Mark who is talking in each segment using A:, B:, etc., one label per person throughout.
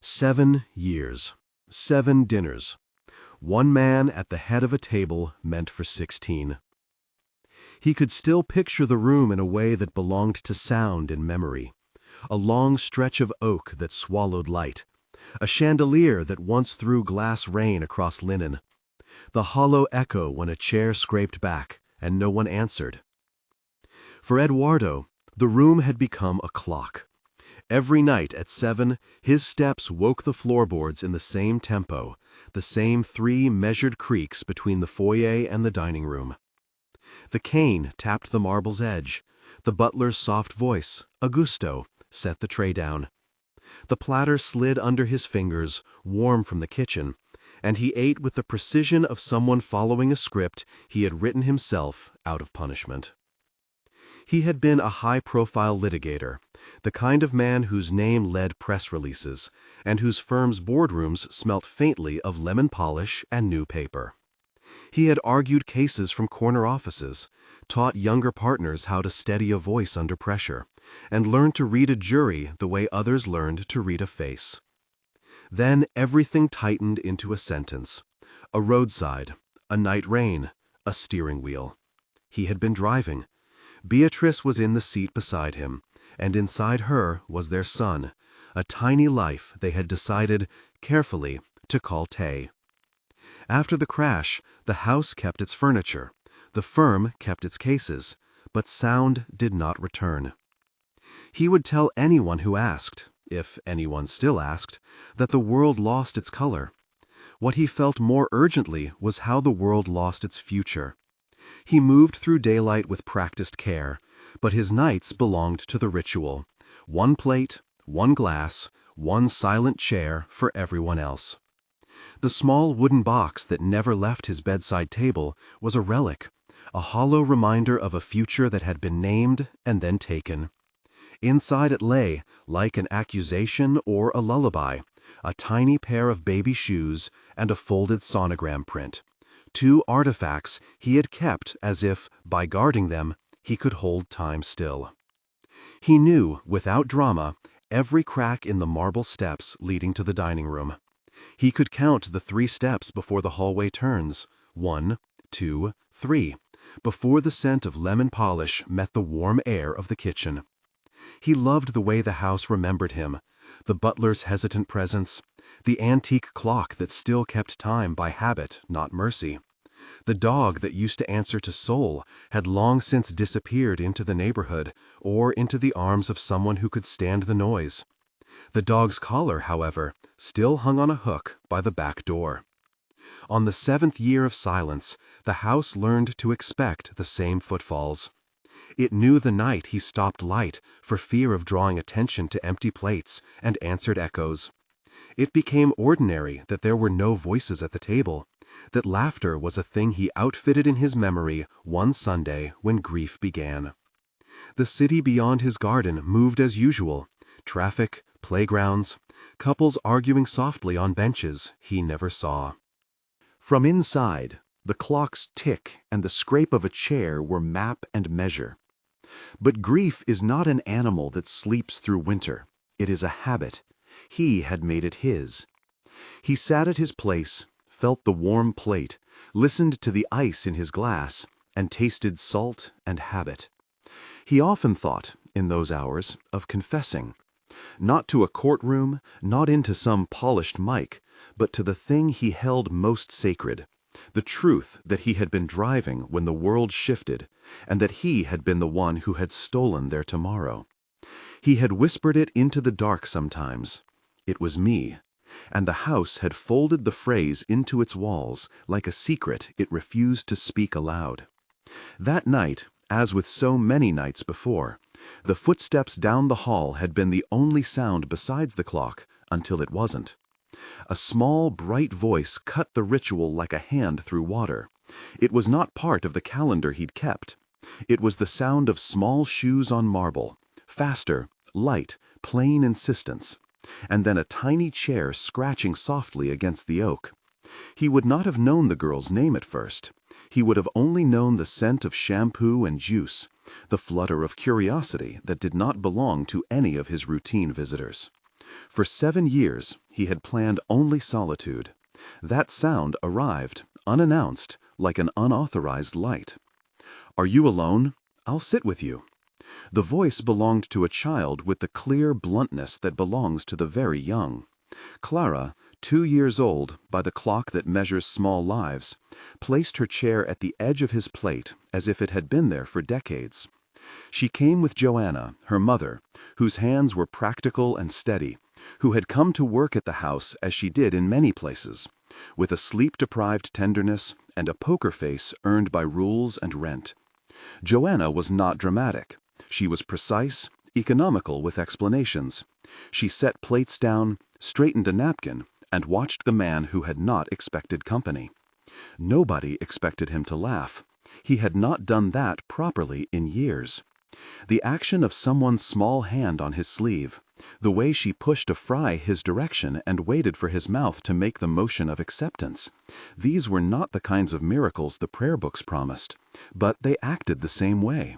A: 7 years, 7 dinners. One man at the head of a table meant for 16. He could still picture the room in a way that belonged to sound and memory. A long stretch of oak that swallowed light. A chandelier that once threw glass rain across linen. The hollow echo when a chair scraped back and no one answered. For Eduardo, the room had become a clock. Every night at 7, his steps woke the floorboards in the same tempo, the same 3 measured creaks between the foyer and the dining room. The cane tapped the marble's edge. The butler's soft voice, Augusto, set the tray down. The platter slid under his fingers, warm from the kitchen, and he ate with the precision of someone following a script he had written himself out of punishment. He had been a high-profile litigator, the kind of man whose name led press releases, and whose firm's boardrooms smelt faintly of lemon polish and new paper. He had argued cases from corner offices, taught younger partners how to steady a voice under pressure, and learned to read a jury the way others learned to read a face. Then everything tightened into a sentence: a roadside, a night rain, a steering wheel. He had been driving. Beatrice was in the seat beside him, and inside her was their son, a tiny life they had decided, carefully, to call Tay. After the crash, the house kept its furniture, the firm kept its cases, but sound did not return. He would tell anyone who asked, if anyone still asked, that the world lost its color. What he felt more urgently was how the world lost its future. He moved through daylight with practiced care, but his nights belonged to the ritual: 1 plate, 1 glass, 1 silent chair for everyone else. The small wooden box that never left his bedside table was a relic, a hollow reminder of a future that had been named and then taken. Inside it lay, like an accusation or a lullaby, a tiny pair of baby shoes and a folded sonogram print. 2 artifacts he had kept as if, by guarding them, he could hold time still. He knew, without drama, every crack in the marble steps leading to the dining room. He could count the 3 steps before the hallway turns: 1, 2, 3, before the scent of lemon polish met the warm air of the kitchen. He loved the way the house remembered him, the butler's hesitant presence, the antique clock that still kept time by habit, not mercy. The dog that used to answer to Soul had long since disappeared into the neighborhood or into the arms of someone who could stand the noise. The dog's collar, however, still hung on a hook by the back door. On the 7th year of silence, the house learned to expect the same footfalls. It knew the night he stopped light for fear of drawing attention to empty plates and answered echoes. It became ordinary that there were no voices at the table, that laughter was a thing he outfitted in his memory one Sunday when grief began. The city beyond his garden moved as usual: traffic, playgrounds, couples arguing softly on benches he never saw. From inside, the clock's tick and the scrape of a chair were map and measure. But grief is not an animal that sleeps through winter. It is a habit. He had made it his. He sat at his place, felt the warm plate, listened to the ice in his glass, and tasted salt and habit. He often thought, in those hours, of confessing. Not to a courtroom, not into some polished mic, but to the thing he held most sacred, the truth that he had been driving when the world shifted, and that he had been the one who had stolen their tomorrow. He had whispered it into the dark sometimes. It was me. And the house had folded the phrase into its walls like a secret it refused to speak aloud. That night, as with so many nights before, the footsteps down the hall had been the only sound besides the clock until it wasn't. A small, bright voice cut the ritual like a hand through water. It was not part of the calendar he'd kept. It was the sound of small shoes on marble, faster, light, plain insistence, and then a tiny chair scratching softly against the oak. He would not have known the girl's name at first. He would have only known the scent of shampoo and juice, the flutter of curiosity that did not belong to any of his routine visitors.
B: For 7 years, he had planned only solitude. That sound arrived, unannounced, like an unauthorized light. "Are you alone? I'll sit with you." The voice belonged to a child with the clear bluntness that belongs to the very young. Clara, 2 years old, by the clock that measures small lives, placed her chair at the edge of his plate as if it had been there for decades. She came with Joanna, her mother, whose hands were practical and steady, who had come to work at the house as she did in many places, with a sleep-deprived tenderness and a poker face earned by rules and rent. Joanna was not dramatic. She was precise, economical with explanations. She set plates down, straightened a napkin, and watched the man who had not expected company. Nobody expected him to laugh. He had not done that properly in years. The action of someone's small hand on his sleeve, the way she pushed a fry his direction and waited for his mouth to make the motion of acceptance, these were not the kinds of miracles the prayer books promised, but they acted the same way.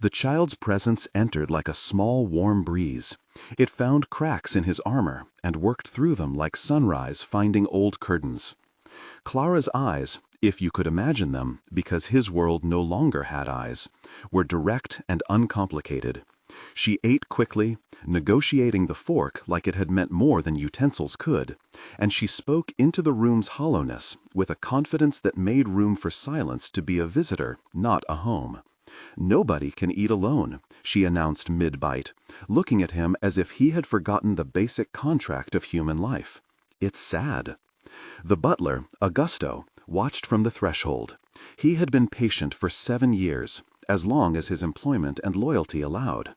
B: The child's presence entered like a small warm breeze. It found cracks in his armor and worked through them like sunrise finding old curtains. Clara's eyes, if you could imagine them, because his world no longer had eyes, were direct and uncomplicated. She ate quickly, negotiating the fork like it had meant more than utensils could, and she spoke into the room's hollowness with a confidence that made room for silence to be a visitor, not a home. "Nobody can eat alone," she announced mid-bite, looking at him as if he had forgotten the basic contract of human life. "It's sad." The butler, Augusto, watched from the threshold. He had been patient for 7 years, as long as his employment and loyalty allowed.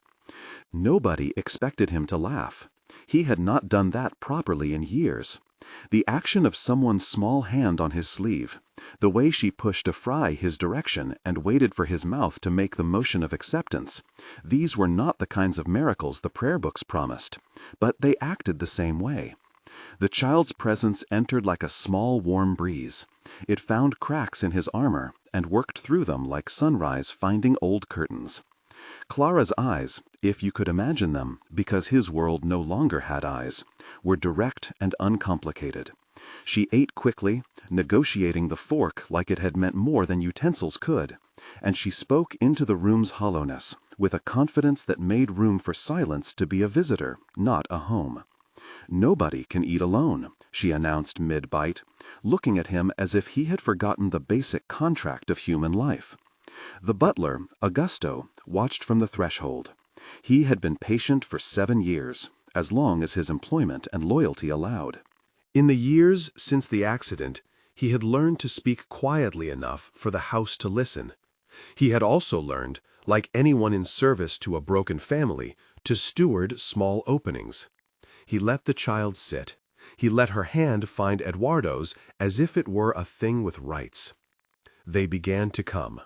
B: Nobody expected him to laugh. He had not done that properly in years. The action of someone's small hand on his sleeve, the way she pushed a fry his direction and waited for his mouth to make the motion of acceptance, these were not the kinds of miracles the prayer books promised, but they acted the same way. The child's presence entered like a small warm breeze. It found cracks in his armor and worked through them like sunrise finding old curtains. Clara's eyes, if you could imagine them, because his world no longer had eyes, were direct and uncomplicated. She ate quickly, negotiating the fork like it had meant more than utensils could, and she spoke into the room's hollowness with a confidence that made room for silence to be a visitor, not a home. "Nobody can eat alone," she announced mid-bite, looking at him as if he had forgotten the basic contract of human life. The butler, Augusto, watched from the threshold. He had been patient for 7 years, as long as his employment and loyalty allowed.
A: In the years since the accident, he had learned to speak quietly enough for the house to listen. He had also learned, like anyone in service to a broken family, to steward small openings. He let the child sit. He let her hand find Eduardo's as if it were a thing with rights. They began to come.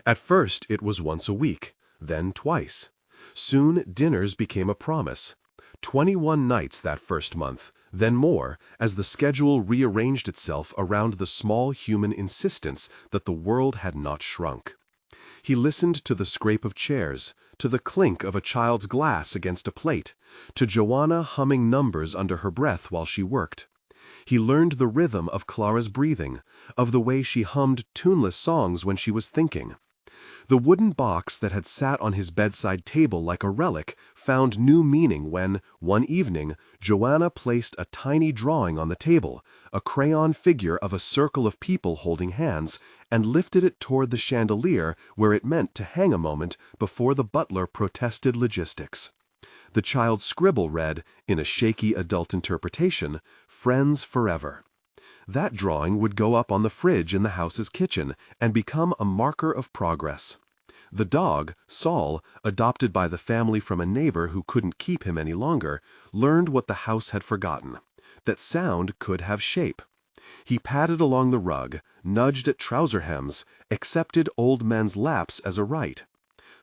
A: At first it was once a week, then twice. Soon dinners became a promise. 21 nights that first month, then more, as the schedule rearranged itself around the small human insistence that the world had not shrunk. He listened to the scrape of chairs, to the clink of a child's glass against a plate, to Joanna humming numbers under her breath while she worked. He learned the rhythm of Clara's breathing, of the way she hummed tuneless songs when she was thinking. The wooden box that had sat on his bedside table like a relic found new meaning when, one evening, Joanna placed a tiny drawing on the table, a crayon figure of a circle of people holding hands, and lifted it toward the chandelier where it meant to hang a moment before the butler protested logistics. The child's scribble read, in a shaky adult interpretation, "Friends forever." That drawing would go up on the fridge in the house's kitchen and become a marker of progress. The dog, Saul, adopted by the family from a neighbor who couldn't keep him any longer, learned what the house had forgotten, that sound could have shape. He padded along the rug, nudged at trouser hems, accepted old men's laps as a right.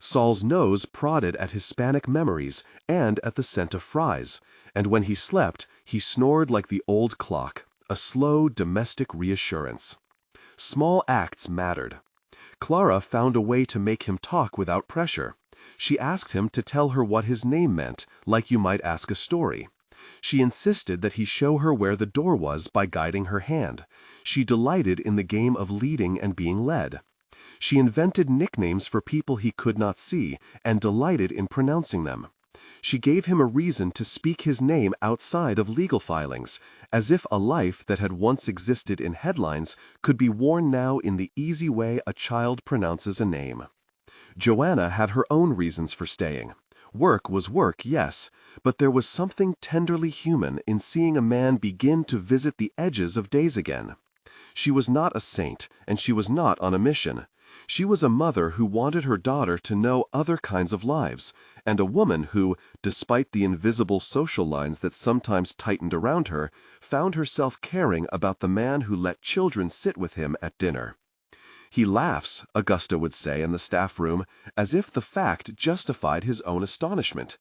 A: Saul's nose prodded at Hispanic memories and at the scent of fries, and when he slept, he snored like the old clock, a slow domestic reassurance. Small acts mattered. Clara found a way to make him talk without pressure.
B: She asked him to tell her what his name meant, like you might ask a story. She insisted that he show her where the door was by guiding her hand. She delighted in the game of leading and being led. She invented nicknames for people he could not see and delighted in pronouncing them. She gave him a reason to speak his name outside of legal filings, as if a life that had once existed in headlines could be worn now in the easy way a child pronounces a name. Joanna had her own reasons for staying. Work was work, yes, but there was something tenderly human in seeing a man begin to visit the edges of days again. She was not a saint, and she was not on a mission. She was a mother who wanted her daughter to know other kinds of lives, and a woman who, despite the invisible social lines that sometimes tightened around her, found herself caring about the man who let children sit with him at dinner. He laughs, Augusta would say in the staff room, as if the fact justified his own astonishment.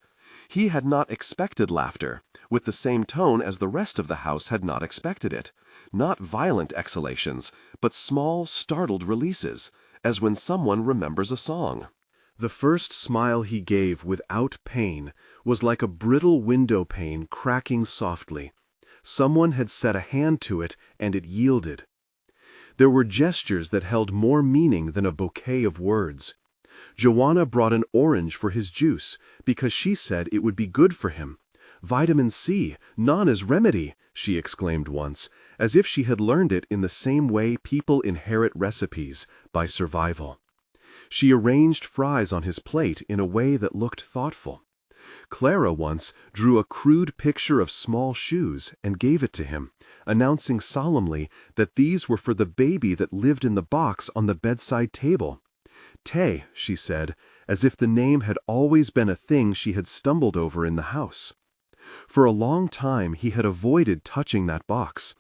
B: He had not expected laughter, with the same tone as the rest of the house had not expected it. Not violent exhalations, but small, startled releases, as when someone remembers a song.
A: The first smile he gave without pain was like a brittle window pane cracking softly. Someone had set a hand to it, and it yielded. There were gestures that held more meaning than a bouquet of words. Joanna brought an orange for his juice because she said it would be good for him. "Vitamin C, Nana's remedy," she exclaimed once, as if she had learned it in the same way people inherit recipes, by survival. She arranged fries on his plate in a way that looked thoughtful. Clara once drew a crude picture of small shoes and gave it to him, announcing solemnly that these were for the baby that lived in the box on the bedside table. Tay, she said, as if the name had always been a thing she had stumbled over in the house. For a long time he had avoided touching that box.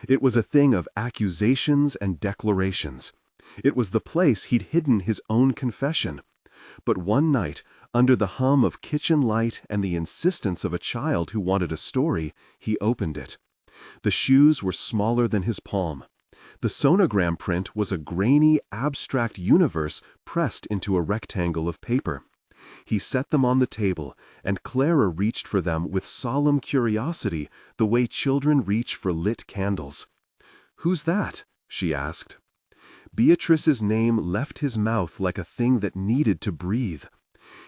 A: It was a thing of accusations and declarations. It was the place he'd hidden his own confession. But one night, under the hum of kitchen light and the insistence of a child who wanted a story, he opened it. The shoes were smaller than his palm. The sonogram print was a grainy, abstract universe pressed into a rectangle of paper. He set them on the table, and Clara reached for them with solemn curiosity, the way children reach for lit candles. "Who's that?" she asked. Beatrice's name left his mouth like a thing that needed to breathe.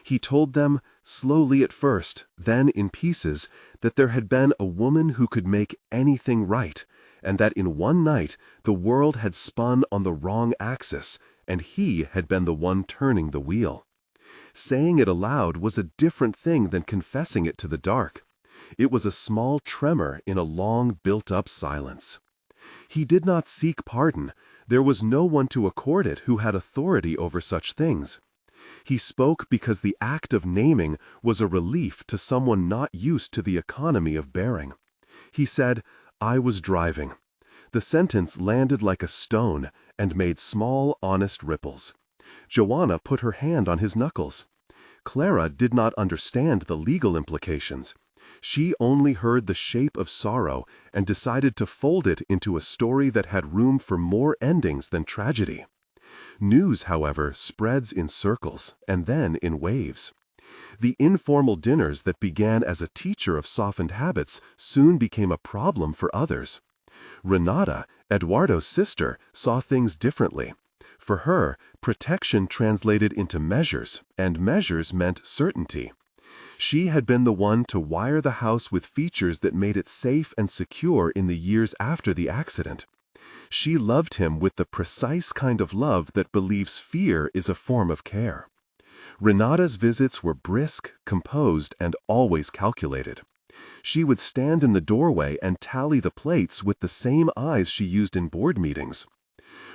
A: He told them, slowly at first, then in pieces, that there had been a woman who could make anything right, and that in one night the world had spun on the wrong axis, and he had been the one turning the wheel. Saying it aloud was a different thing than confessing it to the dark. It was a small tremor in a long built-up silence. He did not seek pardon. There was no one to accord it who had authority over such things. He spoke because the act of naming was a relief to someone not used to the economy of bearing. He said, "I was driving." The sentence landed like a stone and made small, honest ripples. Joanna put her hand on his knuckles. Clara did not understand the legal implications. She only heard the shape of sorrow and decided to fold it into a story that had room for more endings than tragedy. News, however, spreads in circles and then in waves. The informal dinners that began as a teacher of softened habits soon became a problem for others. Renata, Eduardo's sister, saw things differently. For her, protection translated into measures, and measures meant certainty. She had been the one to wire the house with features that made it safe and secure in the years after the accident. She loved him with the precise kind of love that believes fear is a form of care. Renata's visits were brisk, composed, and always calculated. She would stand in the doorway and tally the plates with the same eyes she used in board meetings.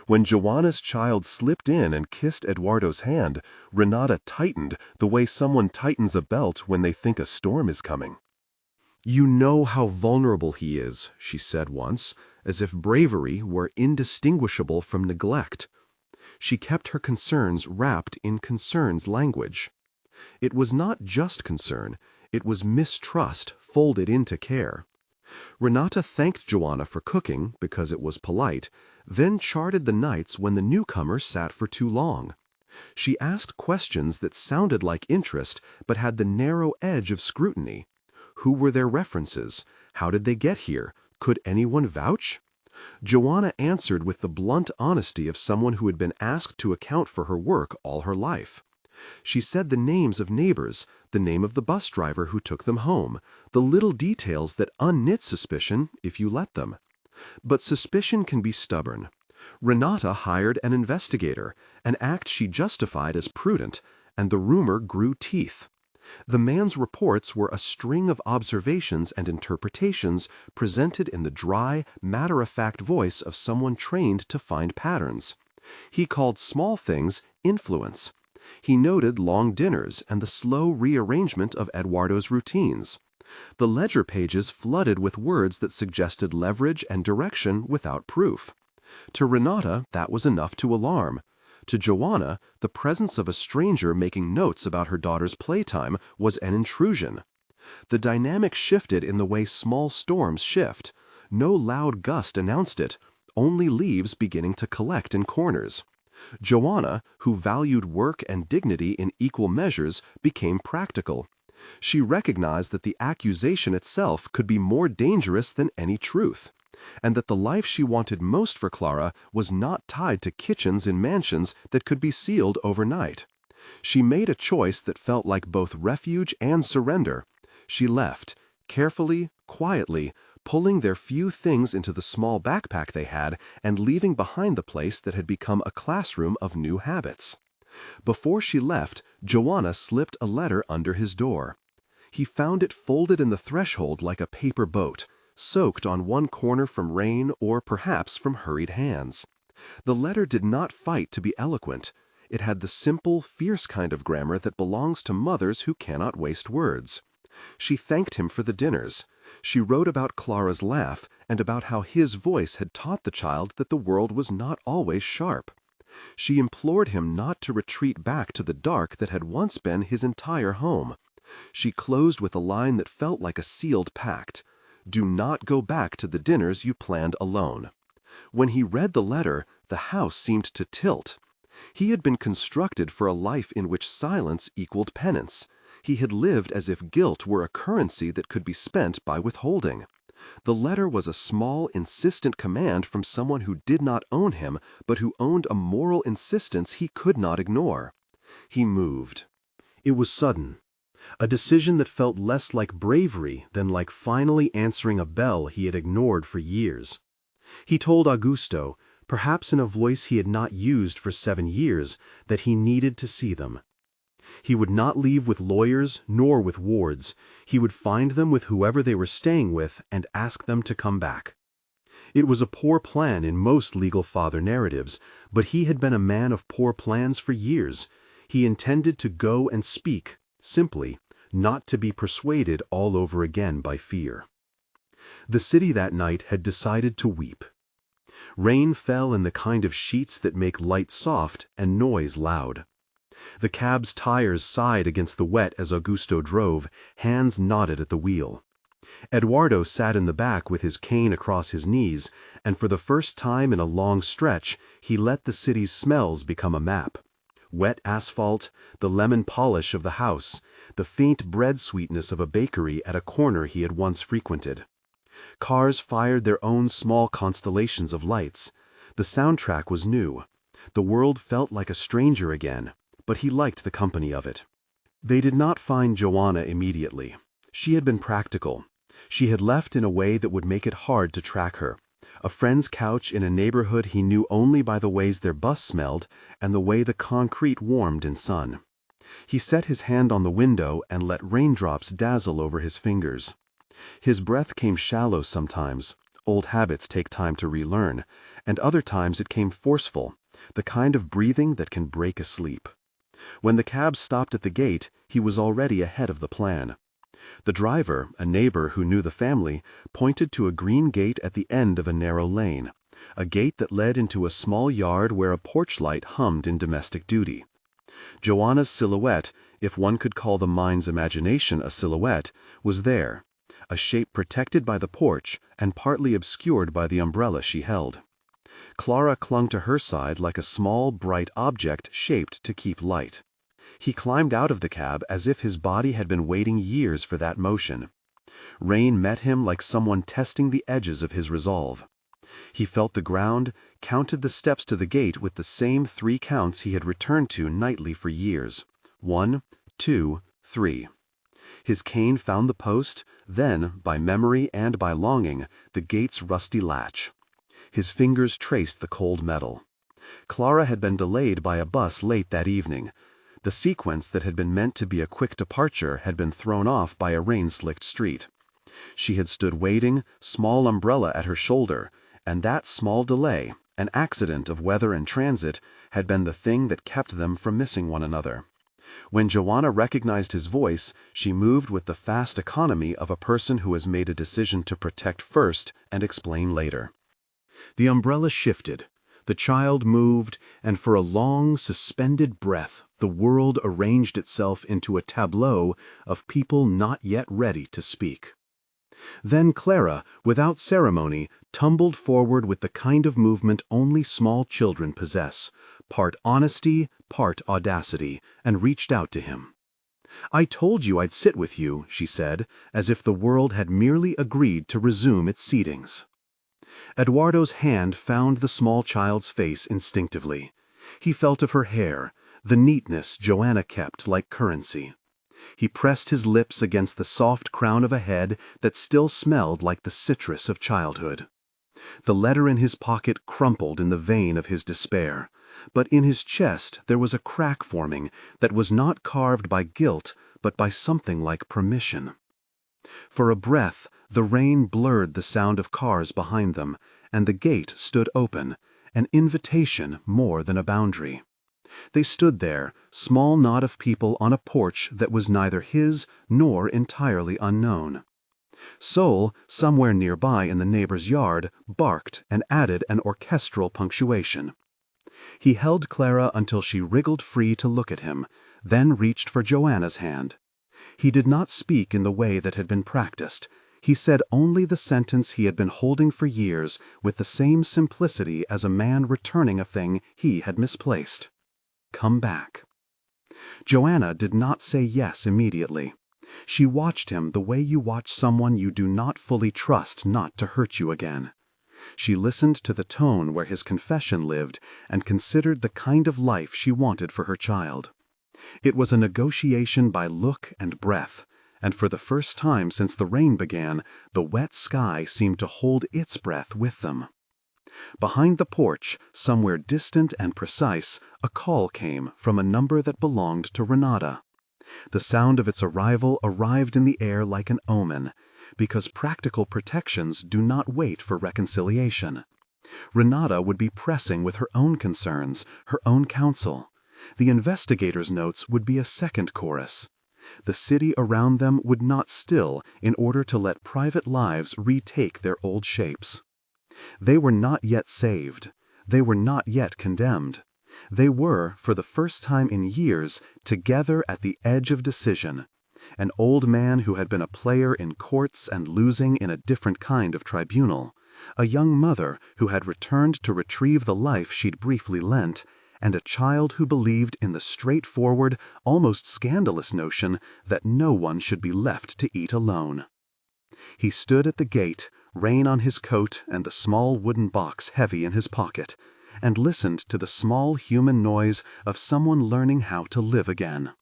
A: When Joanna's child slipped in and kissed Eduardo's hand, Renata tightened the way someone tightens a belt when they think a storm is coming. "You know how vulnerable he is," she said once, as if bravery were indistinguishable from neglect. She kept her concerns wrapped in concern's language. It was not just concern, it was mistrust folded into care. Renata thanked Joanna for cooking, because it was polite, then charted the nights when the newcomer sat for too long. She asked questions that sounded like interest but had the narrow edge of scrutiny. Who were their references? How did they get here? Could anyone vouch? Joanna answered with the blunt honesty of someone who had been asked to account for her work all her life. She said the names of neighbors, the name of the bus driver who took them home, the little details that unknit suspicion if you let them. But suspicion can be stubborn. Renata hired an investigator, an act she justified as prudent, and the rumor grew teeth. The man's reports were a string of observations and interpretations presented in the dry, matter-of-fact voice of someone trained to find patterns. He called small things influence. He noted long dinners and the slow rearrangement of Eduardo's routines. The ledger pages flooded with words that suggested leverage and direction without proof. To Renata, that was enough to alarm. To Joanna, the presence of a stranger making notes about her daughter's playtime was an intrusion. The dynamic shifted in the way small storms shift. No loud gust announced it, only leaves beginning to collect in corners. Joanna, who valued work and dignity in equal measures, became practical. She recognized that the accusation itself could be more dangerous than any truth, and that the life she wanted most for Clara was not tied to kitchens in mansions that could be sealed overnight. She made a choice that felt like both refuge and surrender. She left, carefully, quietly, pulling their few things into the small backpack they had and leaving behind the place that had become a classroom of new habits. Before she left, Joanna slipped a letter under his door. He found it folded in the threshold like a paper boat, soaked on one corner from rain or perhaps from hurried hands. The letter did not fight to be eloquent. It had the simple, fierce kind of grammar that belongs to mothers who cannot waste words. She thanked him for the dinners. She wrote about Clara's laugh and about how his voice had taught the child that the world was not always sharp. She implored him not to retreat back to the dark that had once been his entire home. She closed with a line that felt like a sealed pact. Do not go back to the dinners you planned alone. When he read the letter, the house seemed to tilt. He had been constructed for a life in which silence equaled penance. He had lived as if guilt were a currency that could be spent by withholding. The letter was a small, insistent command from someone who did not own him, but who owned a moral insistence he could not ignore. He moved. It was sudden. A decision that felt less like bravery than like finally answering a bell he had ignored for years. He told Augusto, perhaps in a voice he had not used for 7 years, that he needed to see them. He would not leave with lawyers nor with wards. He would find them with whoever they were staying with and ask them to come back. It was a poor plan in most legal father narratives, but he had been a man of poor plans for years. He intended to go and speak, simply, not to be persuaded all over again by fear. The city that night had decided to weep. Rain fell in the kind of sheets that make light soft and noise loud. The cab's tires sighed against the wet as Augusto drove, hands knotted at the wheel. Eduardo sat in the back with his cane across his knees, and for the first time in a long stretch, he let the city's smells become a map. Wet asphalt, the lemon polish of the house, the faint bread sweetness of a bakery at a corner he had once frequented. Cars fired their own small constellations of lights. The soundtrack was new. The world felt like a stranger again, but he liked the company of it. They did not find Joanna immediately. She had been practical. She had left in a way that would make it hard to track her. A friend's couch in a neighborhood he knew only by the ways their bus smelled and the way the concrete warmed in sun. He set his hand on the window and let raindrops dazzle over his fingers. His breath came shallow sometimes. Old habits take time to relearn, and other times it came forceful, the kind of breathing that can break a sleep. When the cab stopped at the gate, he was already ahead of the plan. The driver, a neighbor who knew the family, pointed to a green gate at the end of a narrow lane, a gate that led into a small yard where a porch light hummed in domestic duty. Joanna's silhouette, if one could call the mind's imagination a silhouette, was there, a shape protected by the porch and partly obscured by the umbrella she held.
B: Clara clung to her side like a small, bright object shaped to keep light. He climbed out of the cab as if his body had been waiting years for that motion. Rain met him like someone testing the edges of his resolve. He felt the ground, counted the steps to the gate with the same 3 counts he had returned to nightly for years. 1, 2, 3. His cane found the post, then, by memory and by longing, the gate's rusty latch. His fingers traced the cold metal. Clara had been delayed by a bus late that evening. The sequence that had been meant to be a quick departure had been thrown off by a rain-slicked street. She had stood waiting, small umbrella at her shoulder, and that small delay, an accident of weather and transit, had been the thing that kept them from missing one another. When Joanna recognized his voice, she moved with the fast economy of a person who has made a decision to protect first and explain later.
A: The umbrella shifted, the child moved, and for a long, suspended breath, the world arranged itself into a tableau of people not yet ready to speak. Then Clara, without ceremony, tumbled forward with the kind of movement only small children possess, part honesty, part audacity, and reached out to him. "I told you I'd sit with you," she said, as if the world had merely agreed to resume its seatings. Eduardo's hand found the small child's face instinctively. He felt of her hair, the neatness Joanna kept like currency. He pressed his lips against the soft crown of a head that still smelled like the citrus of childhood. The letter in his pocket crumpled in the vein of his despair, but in his chest there was a crack forming that was not carved by guilt but by something like permission. For a breath, the rain blurred the sound of cars behind them, and the gate stood open, an invitation more than a boundary. They stood there, small knot of people on a porch that was neither his nor entirely unknown. Sol, somewhere nearby in the neighbor's yard, barked and added an orchestral punctuation. He held Clara until she wriggled free to look at him, then reached for Joanna's hand. He did not speak in the way that had been practiced. He said only the sentence he had been holding for years with the same simplicity as a man returning a thing he had misplaced. "Come back." Joanna did not say yes immediately. She watched him the way you watch someone you do not fully trust not to hurt you again. She listened to the tone where his confession lived and considered the kind of life she wanted for her child. It was a negotiation by look and breath, and for the first time since the rain began, the wet sky seemed to hold its breath with them. Behind the porch, somewhere distant and precise, a call came from a number that belonged to Renata. The sound of its arrival arrived in the air like an omen, because practical protections do not wait for reconciliation. Renata would be pressing with her own concerns, her own counsel. The investigator's notes would be a second chorus. The city around them would not still in order to let private lives retake their old shapes. They were not yet saved. They were not yet condemned. They were, for the first time in years, together at the edge of decision. An old man who had been a player in courts and losing in a different kind of tribunal, a young mother who had returned to retrieve the life she'd briefly lent, and a child who believed in the straightforward, almost scandalous notion that no one should be left to eat alone. He stood at the gate, rain on his coat and the small wooden box heavy in his pocket, and listened to the small human noise of someone learning how to live again.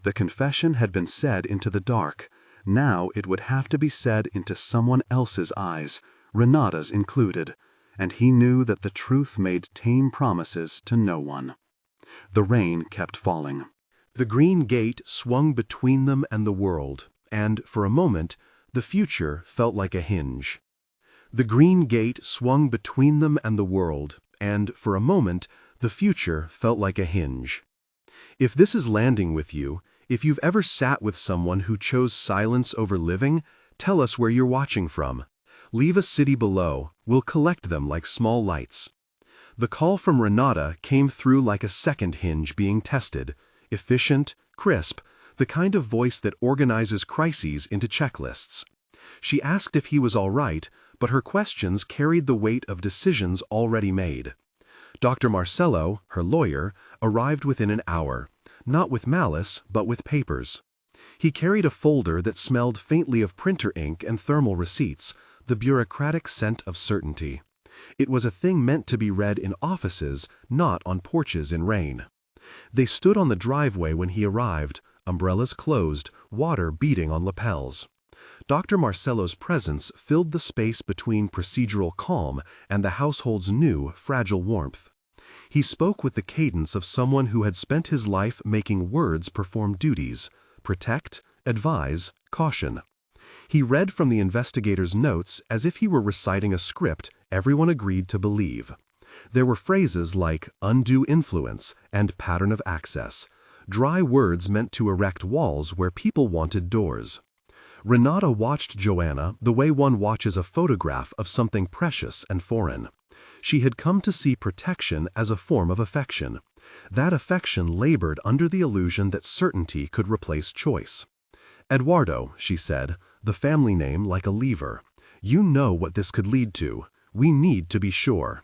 A: The confession had been said into the dark. Now it would have to be said into someone else's eyes, Renata's included, and he knew that the truth made tame promises to no one. The rain kept falling. The green gate swung between them and the world, and, for a moment, the future felt like a hinge. The green gate swung between them and the world, and, for a moment, the future felt like a hinge. If this is landing with you, if you've ever sat with someone who chose silence over living, tell us where you're watching from. Leave a city below, we'll collect them like small lights. The call from Renata came through like a second hinge being tested, efficient, crisp, the kind of voice that organizes crises into checklists. She asked if he was all right, but her questions carried the weight of decisions already made. Dr. Marcello, her lawyer, arrived within an hour, not with malice, but with papers. He carried a folder that smelled faintly of printer ink and thermal receipts, the bureaucratic scent of certainty. It was a thing meant to be read in offices, not on porches in rain. They stood on the driveway when he arrived, umbrellas closed, water beating on lapels. Dr. Marcello's presence filled the space between procedural calm and the household's new, fragile warmth. He spoke with the cadence of someone who had spent his life making words perform duties: protect, advise, caution. He read from the investigator's notes as if he were reciting a script everyone agreed to believe. There were phrases like undue influence and pattern of access, dry words meant to erect walls where people wanted doors. Renata watched Joanna the way one watches a photograph of something precious and foreign. She had come to see protection as a form of affection. That affection labored under the illusion that certainty could replace choice. "Eduardo," she said, the family name like a lever. "You know what this could lead to. We need to be sure."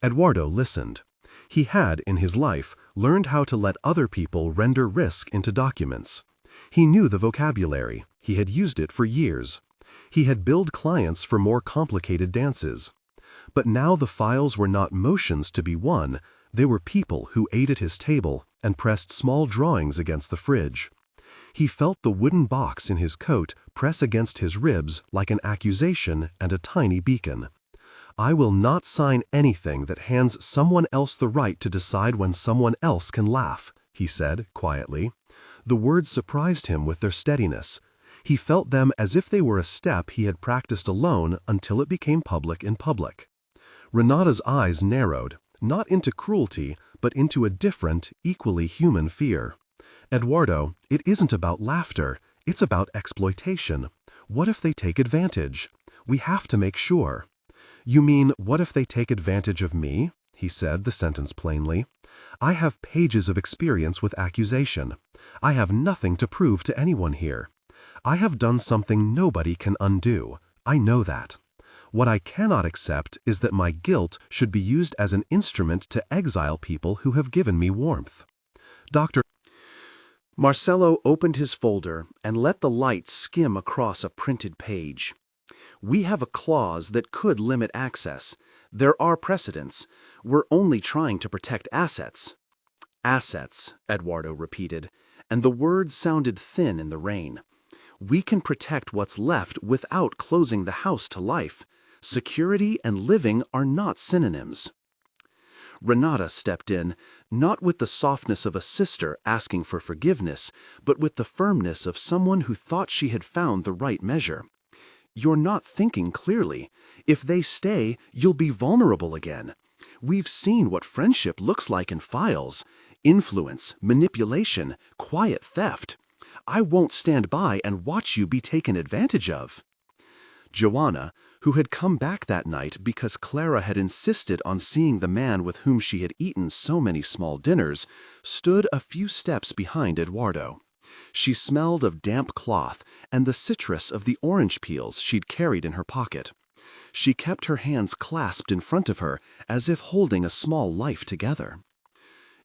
A: Eduardo listened. He had, in his life, learned how to let other people render risk into documents. He knew the vocabulary. He had used it for years. He had billed clients for more complicated dances. But now the files were not motions to be won, they were people who ate at his table and pressed small drawings against the fridge. He felt the wooden box in his coat press against his ribs like an accusation and a tiny beacon. "I will not sign anything that hands someone else the right to decide when someone else can laugh," he said quietly. The words surprised him with their steadiness. He felt them as if they were a step he had practiced alone until it became public in public. Renata's eyes narrowed, not into cruelty, but into a different, equally human fear. "Eduardo, it isn't about laughter, it's about exploitation. What if they take advantage? We have to make sure." "You mean, what if they take advantage of me?" He said the sentence plainly. "I have pages of experience with accusation. I have nothing to prove to anyone here. I have done something nobody can undo. I know that. What I cannot accept is that my guilt should be used as an instrument to exile people who have given me warmth." Dr. Marcello opened his folder and let the light skim across a printed page. "We have a clause that could limit access. There are precedents. We're only trying to protect assets." "Assets," Eduardo repeated, and the words sounded thin in the rain. "We can protect what's left without closing the house to life. Security and living are not synonyms." Renata stepped in, not with the softness of a sister asking for forgiveness, but with the firmness of someone who thought she had found the right measure. "You're not thinking clearly. If they stay, you'll be vulnerable again. We've seen what friendship looks like in files: influence, manipulation, quiet theft. I won't stand by and watch you be taken advantage of." Joanna, who had come back that night because Clara had insisted on seeing the man with whom she had eaten so many small dinners, stood a few steps behind Eduardo. She smelled of damp cloth and the citrus of the orange peels she'd carried in her pocket. She kept her hands clasped in front of her as if holding a small life together.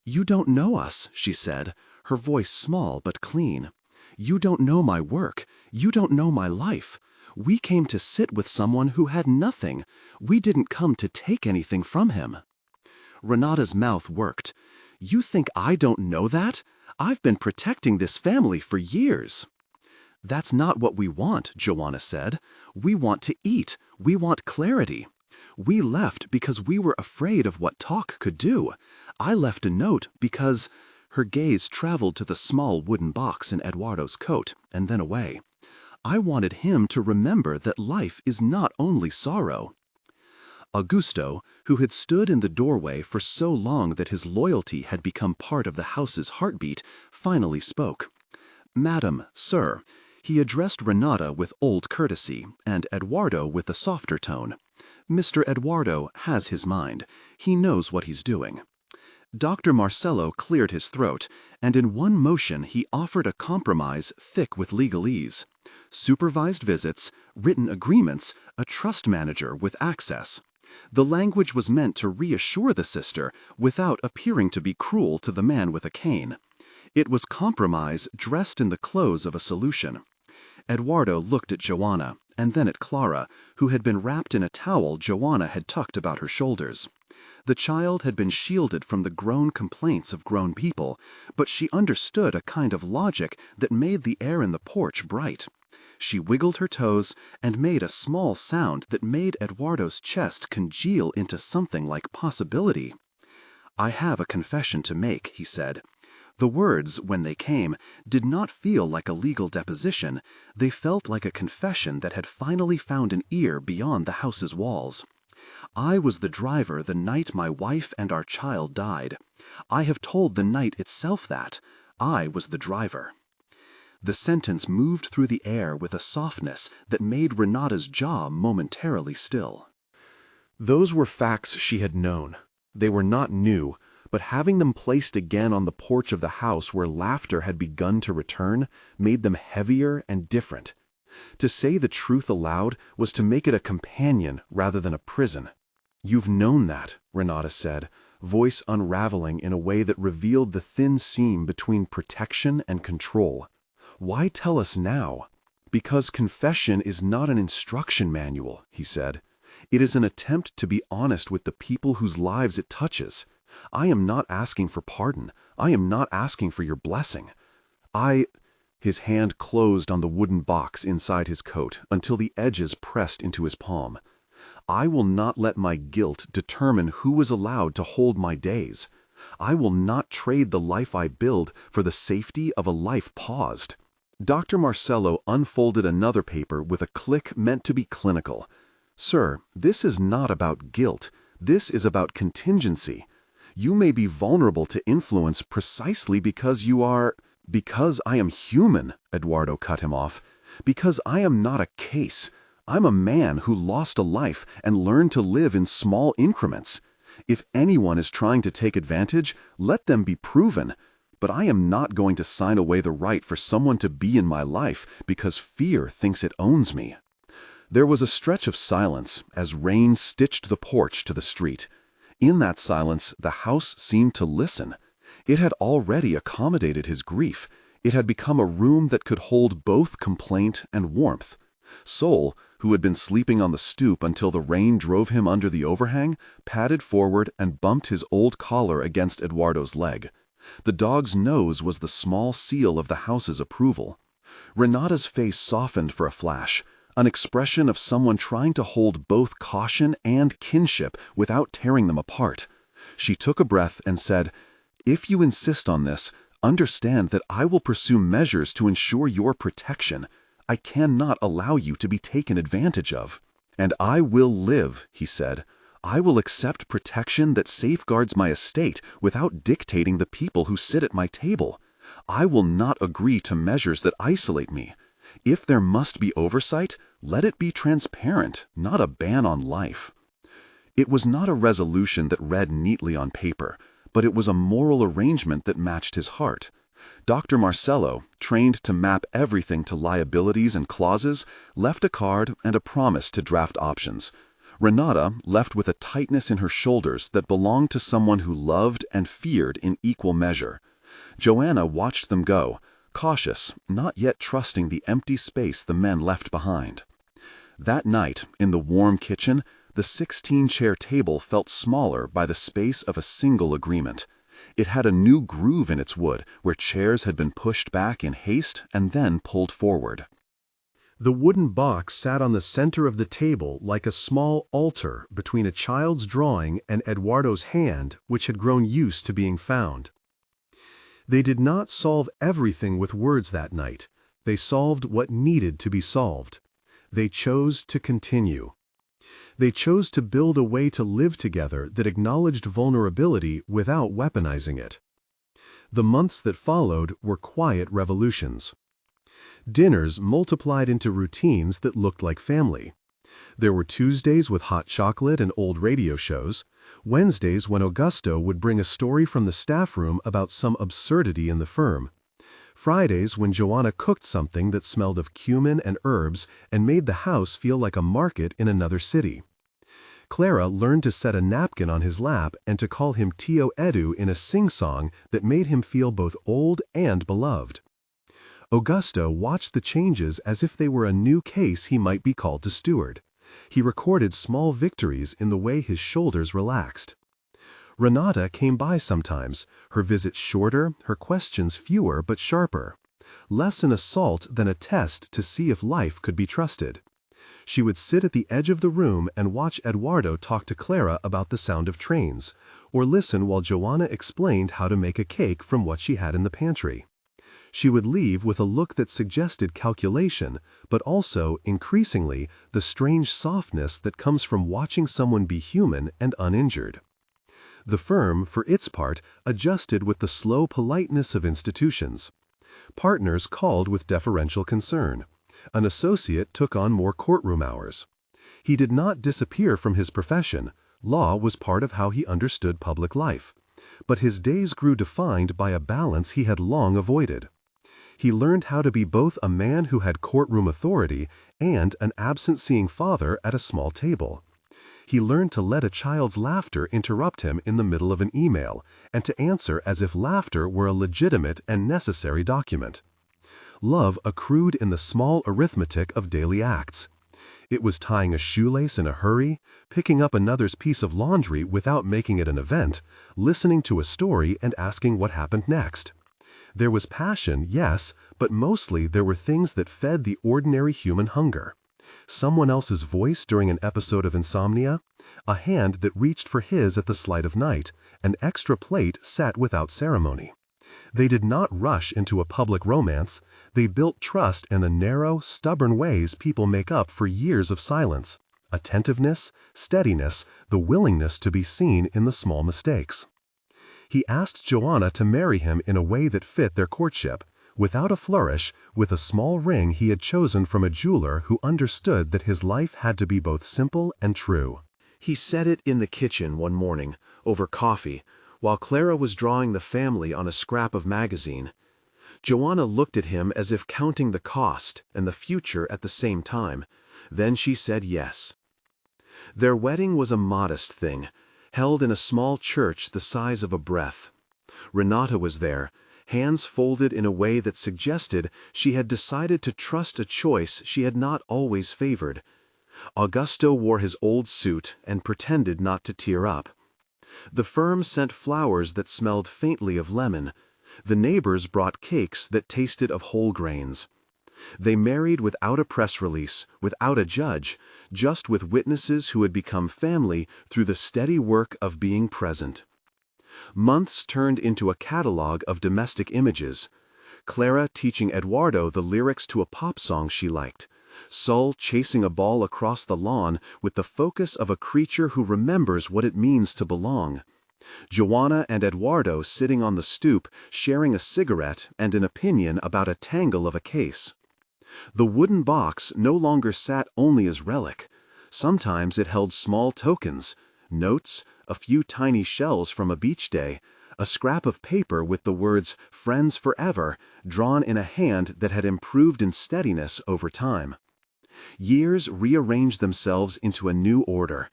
A: "You don't know us," she said, her voice small but clean. "You don't know my work. You don't know my life. We came to sit with someone who had nothing. We didn't come to take anything from him." Renata's mouth worked. "You think I don't know that? I've been protecting this family for years." "That's not what we want," Joanna said. "We want to eat. We want clarity. We left because we were afraid of what talk could do. I left a note because—" Her gaze traveled to the small wooden box in Eduardo's coat, and then away. "I wanted him to remember that life is not only sorrow." Augusto, who had stood in the doorway for so long that his loyalty had become part of the house's heartbeat, finally spoke. "Madam, sir," he addressed Renata with old courtesy, and Eduardo with a softer tone. "Mr. Eduardo has his mind. He knows what he's doing.
B: Dr. Marcello cleared his throat, and in one motion he offered a compromise thick with legalese. Supervised visits, written agreements, a trust manager with access. The language was meant to reassure the sister without appearing to be cruel to the man with a cane. It was compromise dressed in the clothes of a solution. Eduardo looked at Joanna, and then at Clara, who had been wrapped in a towel Joanna had tucked about her shoulders. The child had been shielded from the grown complaints of grown people, but she understood a kind of logic that made the air in the porch bright. She wiggled her toes and made a small sound that made Eduardo's chest congeal into something like possibility. "I have a confession to make," he said. The words, when they came, did not feel like a legal deposition. They felt like a confession that had finally found an ear beyond the house's walls. "I was the driver the night my wife and our child died. I have told the night itself that. I was the driver." The sentence moved through the air with a softness that made Renata's jaw momentarily still.
A: Those were facts she had known. They were not new, but having them placed again on the porch of the house where laughter had begun to return made them heavier and different. To say the truth aloud was to make it a companion rather than a prison. "You've known that," Renata said, voice unraveling in a way that revealed the thin seam between protection and control. "Why tell us now?" "Because confession is not an instruction manual," he said. "It is an attempt to be honest with the people whose lives it touches. I am not asking for pardon. I am not asking for your blessing. His hand closed on the wooden box inside his coat until the edges pressed into his palm. "I will not let my guilt determine who is allowed to hold my days. I will not trade the life I build for the safety of a life paused." Dr. Marcello unfolded another paper with a click meant to be clinical. "Sir, this is not about guilt. This is about contingency. You may be vulnerable to influence precisely because you are—" "Because I am human," Eduardo cut him off. "Because I am not a case. I'm a man who lost a life and learned to live in small increments. If anyone is trying to take advantage, let them be proven. But I am not going to sign away the right for someone to be in my life because fear thinks it owns me." There was a stretch of silence as rain stitched the porch to the street. In that silence, the house seemed to listen. It had already accommodated his grief. It had become a room that could hold both complaint and warmth. Sol, who had been sleeping on the stoop until the rain drove him under the overhang, padded forward and bumped his old collar against Eduardo's leg. The dog's nose was the small seal of the house's approval. Renata's face softened for a flash, an expression of someone trying to hold both caution and kinship without tearing them apart. She took a breath and said, "If you insist on this, understand that I will pursue measures to ensure your protection. I cannot allow you to be taken advantage of." "And I will live," he said. "I will accept protection that safeguards my estate without dictating the people who sit at my table. I will not agree to measures that isolate me. If there must be oversight, let it be transparent, not a ban on life." It was not a resolution that read neatly on paper, but it was a moral arrangement that matched his heart. Dr. Marcello, trained to map everything to liabilities and clauses, left a card and a promise to draft options. Renata left with a tightness in her shoulders that belonged to someone who loved and feared in equal measure. Joanna watched them go, cautious, not yet trusting the empty space the men left behind. That night, in the warm kitchen, the 16-chair table felt smaller by the space of a single agreement. It had a new groove in its wood where chairs had been pushed back in haste and then pulled forward. The wooden box sat on the center of the table like a small altar between a child's drawing and Eduardo's hand, which had grown used to being found. They did not solve everything with words that night. They solved what needed to be solved. They chose to continue. They chose to build a way to live together that acknowledged vulnerability without weaponizing it. The months that followed were quiet revolutions. Dinners multiplied into routines that looked like family. There were Tuesdays with hot chocolate and old radio shows, Wednesdays when Augusto would bring a story from the staff room about some absurdity in the firm, Fridays when Joanna cooked something that smelled of cumin and herbs and made the house feel like a market in another city. Clara learned to set a napkin on his lap and to call him Tio Edu in a sing-song that made him feel both old and beloved. Augusto watched the changes as if they were a new case he might be called to steward. He recorded small victories in the way his shoulders relaxed. Renata came by sometimes, her visits shorter, her questions fewer but sharper. Less an assault than a test to see if life could be trusted. She would sit at the edge of the room and watch Eduardo talk to Clara about the sound of trains, or listen while Joanna explained how to make a cake from what she had in the pantry. She would leave with a look that suggested calculation, but also, increasingly, the strange softness that comes from watching someone be human and uninjured. The firm, for its part, adjusted with the slow politeness of institutions. Partners called with deferential concern. An associate took on more courtroom hours. He did not disappear from his profession. Law was part of how he understood public life. But his days grew defined by a balance he had long avoided. He learned how to be both a man who had courtroom authority and an absent-seeing father at a small table. He learned to let a child's laughter interrupt him in the middle of an email, and to answer as if laughter were a legitimate and necessary document. Love accrued in the small arithmetic of daily acts. It was tying a shoelace in a hurry, picking up another's piece of laundry without making it an event, listening to a story and asking what happened next. There was passion, yes, but mostly there were things that fed the ordinary human hunger. Someone else's voice during an episode of insomnia, a hand that reached for his at the slight of night, an extra plate set without ceremony. They did not rush into a public romance. They built trust in the narrow, stubborn ways people make up for years of silence: attentiveness, steadiness, the willingness to be seen in the small mistakes. He asked Joanna to marry him in a way that fit their courtship, without a flourish, with a small ring he had chosen from a jeweler who understood that his life had to be both simple and true. He said it in the kitchen one morning, over coffee, while Clara was drawing the family on a scrap of magazine. Joanna looked at him as if counting the cost and the future at the same time. Then she said yes. Their wedding was a modest thing, held in a small church the size of a breath. Renata was there, hands folded in a way that suggested she had decided to trust a choice she had not always favored. Augusto wore his old suit and pretended not to tear up. The firm sent flowers that smelled faintly of lemon. The neighbors brought cakes that tasted of whole grains. They married without a press release, without a judge, just with witnesses who had become family through the steady work of being present. Months turned into a catalog of domestic images. Clara teaching Eduardo the lyrics to a pop song she liked. Sol chasing a ball across the lawn with the focus of a creature who remembers what it means to belong. Joanna and Eduardo sitting on the stoop, sharing a cigarette and an opinion about a tangle of a case. The wooden box no longer sat only as relic. Sometimes it held small tokens, notes, a few tiny shells from a beach day, a scrap of paper with the words "Friends Forever" drawn in a hand that had improved in steadiness over time. Years rearranged themselves into a new order.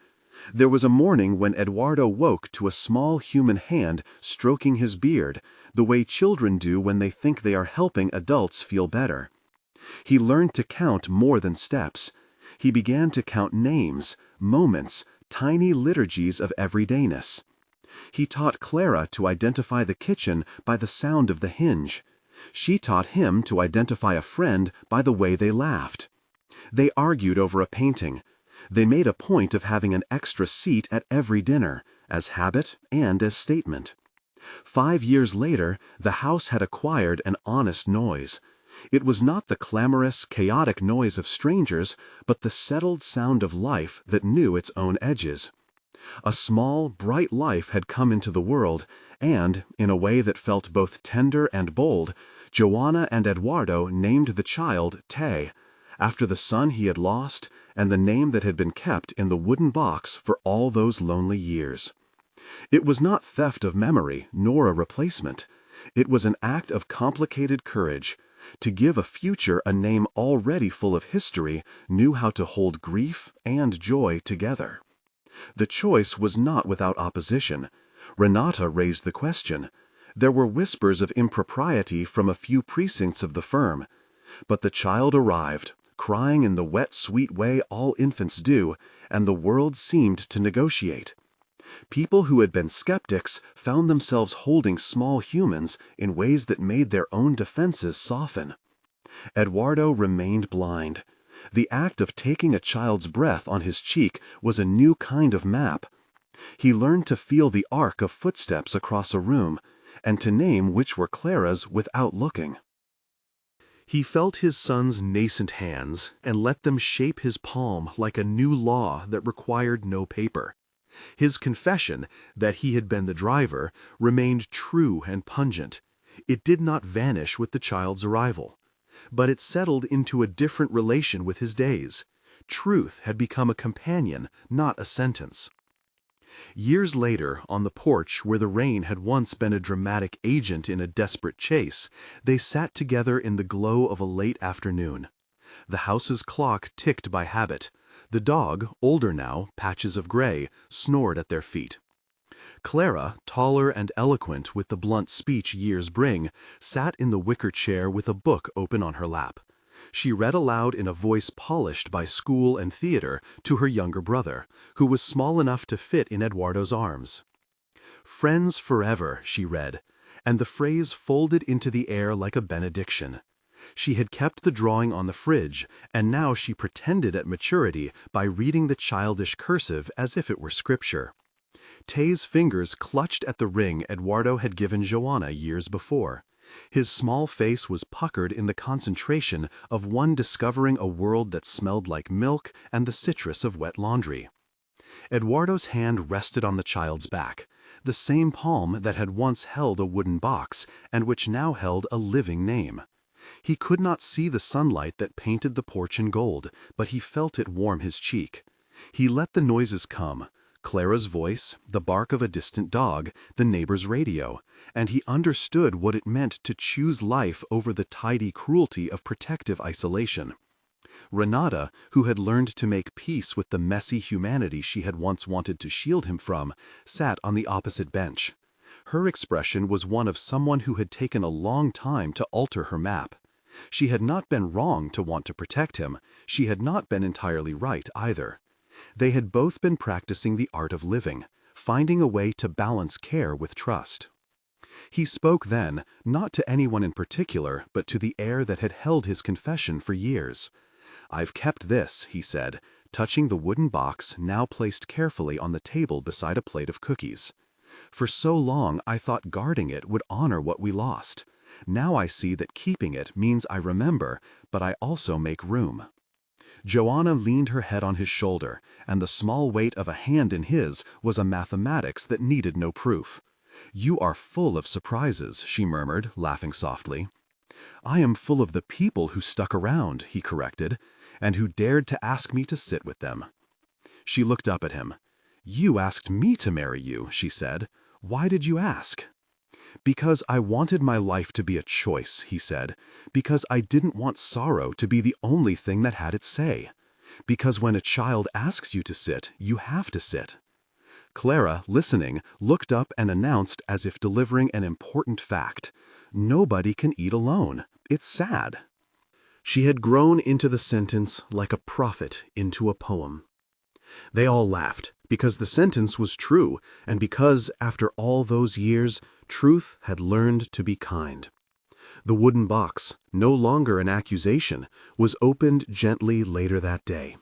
A: There was a morning when Eduardo woke to a small human hand stroking his beard, the way children do when they think they are helping adults feel better. He learned to count more than steps. He began to count names, moments, tiny liturgies of everydayness. He taught Clara to identify the kitchen by the sound of the hinge. She taught him to identify a friend by the way they laughed. They argued over a painting. They made a point of having an extra seat at every dinner, as habit and as statement. 5 years later, the house had acquired an honest noise. It was not the clamorous, chaotic noise of strangers, but the settled sound of life that knew its own edges. A small, bright life had come into the world, and, in a way that felt both tender and bold, Joanna and Eduardo named the child Tay,
B: after the son he had lost and the name that had been kept in the wooden box for all those lonely years. It was not theft of memory, nor a replacement. It was an act of complicated courage. To give a future a name already full of history knew how to hold grief and joy together. The choice was not without opposition. Renata raised the question. There were whispers of impropriety from a few precincts of the firm. But the child arrived, crying in the wet, sweet way all infants do, and the world seemed to negotiate. People who had been skeptics found themselves holding small humans in ways that made their own defenses soften. Eduardo remained blind. The act of taking a child's breath on his cheek was a new kind of map. He learned to feel the arc of footsteps across a room, and to name which were Clara's without looking. He felt his son's nascent hands and let them shape his palm like a new law that required no paper. His confession that he had been the driver remained true and pungent. It did not vanish with the child's arrival, but it settled into a different relation with his days. Truth had become a companion, not a sentence. Years later, on the porch where the rain had once been a dramatic agent in a desperate chase, they sat together in the glow of a late afternoon. The house's clock ticked by habit. The dog, older now, patches of gray, snored at their feet. Clara, taller and eloquent with the blunt speech years bring, sat in the wicker chair with a book open on her lap. She read aloud in a voice polished by school and theater to her younger brother, who was small enough to fit in Eduardo's arms. "Friends forever," she read, and the phrase folded into the air like a benediction. She had kept the drawing on the fridge, and now she pretended at maturity by reading the childish cursive as if it were scripture. Tay's fingers clutched at the ring Eduardo had given Joanna years before. His small face was puckered in the concentration of one discovering a world that smelled like milk and the citrus of wet laundry. Eduardo's hand rested on the child's back, the same palm that had once held a wooden box and which now held a living name. He could not see the sunlight that painted the porch in gold, but he felt it warm his cheek. He let the noises come. Clara's voice, the bark of a distant dog, the neighbor's radio, and he understood what it meant to choose life over the tidy cruelty of protective isolation. Renata, who had learned to make peace with the messy humanity she had once wanted to shield him from, sat on the opposite bench. Her expression was one of someone who had taken a long time to alter her map. She had not been wrong to want to protect him. She had not been entirely right either. They had both been practicing the art of living, finding a way to balance care with trust. He spoke then, not to anyone in particular, but to the air that had held his confession for years. "I've kept this," he said, touching the wooden box now placed carefully on the table beside a plate of cookies. "For so long I thought guarding it would honor what we lost. Now I see that keeping it means I remember, but I also make room." Joanna leaned her head on his shoulder, and the small weight of a hand in his was a mathematics that needed no proof. "You are full of surprises," she murmured, laughing softly. "I am full of the people who stuck around," he corrected, "and who dared to ask me to sit with them." She looked up at him. "You asked me to marry you," she said. "Why did you ask?" "Because I wanted my life to be a choice," he said. "Because I didn't want sorrow to be the only thing that had its say. Because when a child asks you to sit, you have to sit." Clara, listening, looked up and announced as if delivering an important fact. "Nobody can eat alone. It's sad." She had grown into the sentence like a prophet into a poem. They all laughed, because the sentence was true, and because, after all those years, truth had learned to be kind. The wooden box, no longer an accusation, was opened gently later that day.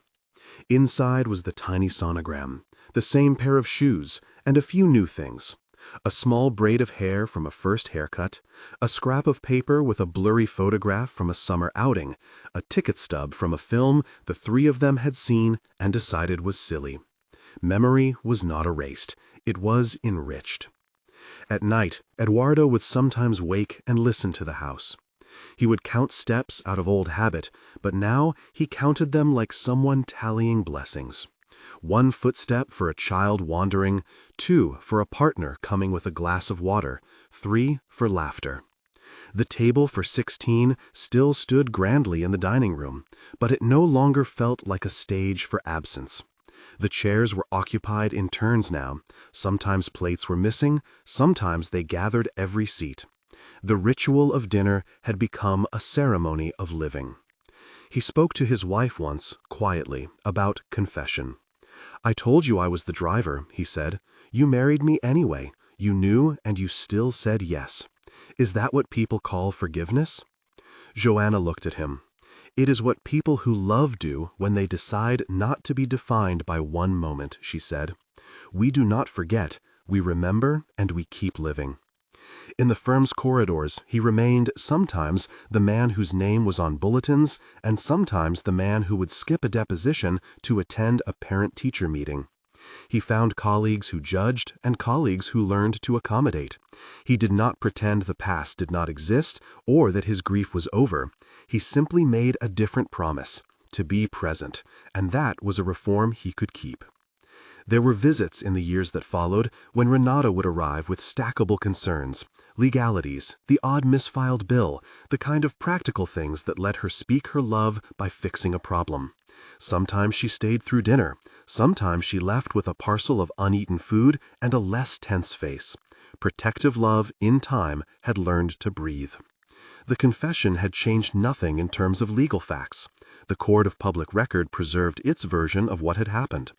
B: Inside was the tiny sonogram, the same pair of shoes, and a few new things. A small braid of hair from a first haircut, a scrap of paper with a blurry photograph from a summer outing, a ticket stub from a film the three of them had seen and decided was silly. Memory was not erased, it was enriched. At night, Eduardo would sometimes wake and listen to the house.
A: He would count steps out of old habit, but now he counted them like someone tallying blessings. 1 footstep for a child wandering, 2 for a partner coming with a glass of water, 3 for laughter. The table for 16 still stood grandly in the dining room, but it no longer felt like a stage for absence. The chairs were occupied in turns now. Sometimes plates were missing, sometimes they gathered every seat. The ritual of dinner had become a ceremony of living. He spoke to his wife once, quietly, about confession. "I told you I was the driver," he said. "You married me anyway. You knew, and you still said yes. Is that what people call forgiveness?" Joanna looked at him. "It is what people who love do when they decide not to be defined by one moment," she said. "We do not forget, we remember, and we keep living." In the firm's corridors, he remained sometimes the man whose name was on bulletins, and sometimes the man who would skip a deposition to attend a parent-teacher meeting. He found colleagues who judged and colleagues who learned to accommodate. He did not pretend the past did not exist or that his grief was over. He simply made a different promise, to be present, and that was a reform he could keep. There were visits in the years that followed when Renata would arrive with stackable concerns, legalities, the odd misfiled bill, the kind of practical things that let her speak her love by fixing a problem. Sometimes she stayed through dinner. Sometimes she left with a parcel of uneaten food and a less tense face. Protective love, in time, had learned to breathe. The confession had changed nothing in terms of legal facts. The court of public record preserved its version of what had happened.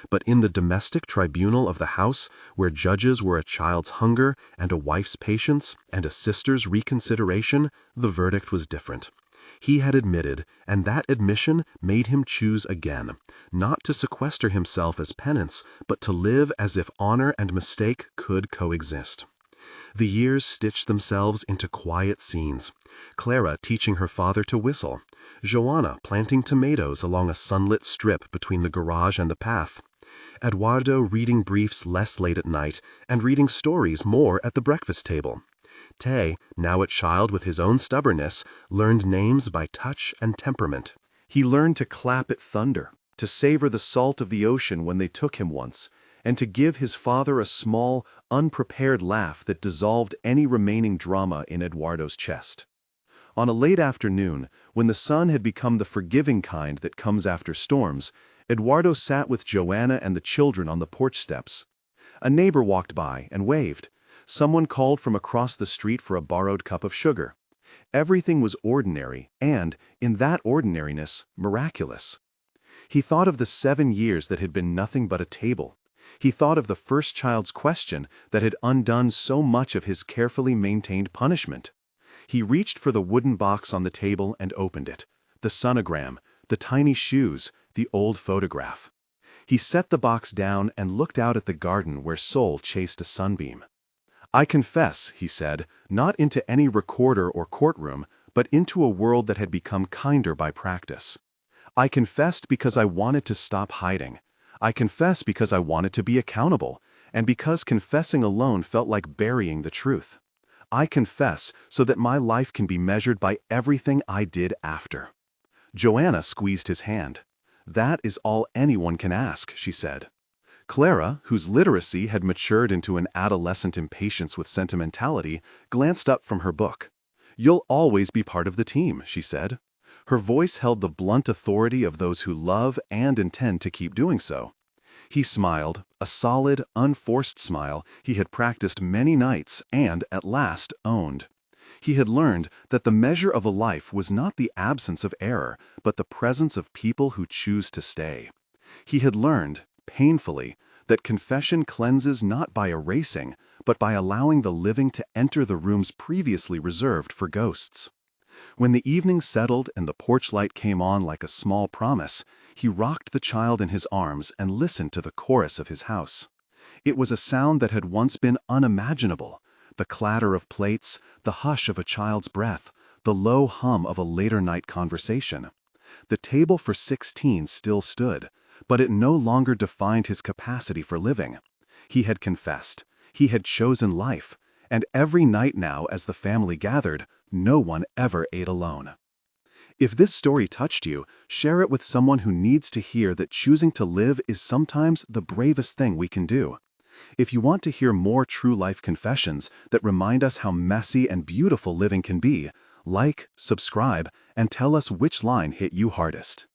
A: But in the domestic tribunal of the house, where judges were a child's hunger and a wife's patience and a sister's reconsideration, the verdict was different. He had admitted, and that admission made him choose again, not to sequester himself as penance, but to live as if honor and mistake could coexist. The years stitched themselves into quiet scenes. Clara teaching her father to whistle. Joanna planting tomatoes along a sunlit strip between the garage and the path. Eduardo reading briefs less late at night and reading stories more at the breakfast table. Tay, now a child with his own stubbornness, learned names by touch and temperament. He learned to clap at thunder, to savor the salt of the ocean when they took him once, and to give his father a small, unprepared laugh that dissolved any remaining drama in Eduardo's chest. On a late afternoon, when the sun had become the forgiving kind that comes after storms, Eduardo sat with Joanna and the children on the porch steps. A neighbor walked by and waved. Someone called from across the street for a borrowed cup of sugar. Everything was ordinary and, in that ordinariness, miraculous. He thought of the 7 years that had been nothing but a table. He thought of the first child's question that had undone so much of his carefully maintained punishment. He reached for the wooden box on the table and opened it. The sonogram, the tiny shoes, the old photograph. He set the box down and looked out at the garden where Sol chased a sunbeam. "I confess," he said, not into any recorder or courtroom, but into a world that had become kinder by practice. "I confessed because I wanted to stop hiding. I confess because I wanted to be accountable, and because confessing alone felt like burying the truth. I confess so that my life can be measured by everything I did after." Joanna squeezed his hand. "That is all anyone can ask," she said. Clara, whose literacy had matured into an adolescent impatience with sentimentality, glanced up from her book. "You'll always be part of the team," she said. Her voice held the blunt authority of those who love and intend to keep doing so. He smiled, a solid, unforced smile he had practiced many nights and, at last, owned. He had learned that the measure of a life was not the absence of error, but the presence of people who choose to stay. He had learned, painfully, that confession cleanses not by erasing, but by allowing the living to enter the rooms previously reserved for ghosts. When the evening settled and the porch light came on like a small promise, he rocked the child in his arms and listened to the chorus of his house. It was a sound that had once been unimaginable, the clatter of plates, the hush of a child's breath, the low hum of a later night conversation. The table for 16 still stood, but it no longer defined his capacity for living. He had confessed, he had chosen life,
B: And every night now as the family gathered, no one ever ate alone. If this story touched you, share it with someone who needs to hear that choosing to live is sometimes the bravest thing we can do. If you want to hear more true-life confessions that remind us how messy and beautiful living can be, like, subscribe, and tell us which line hit you hardest.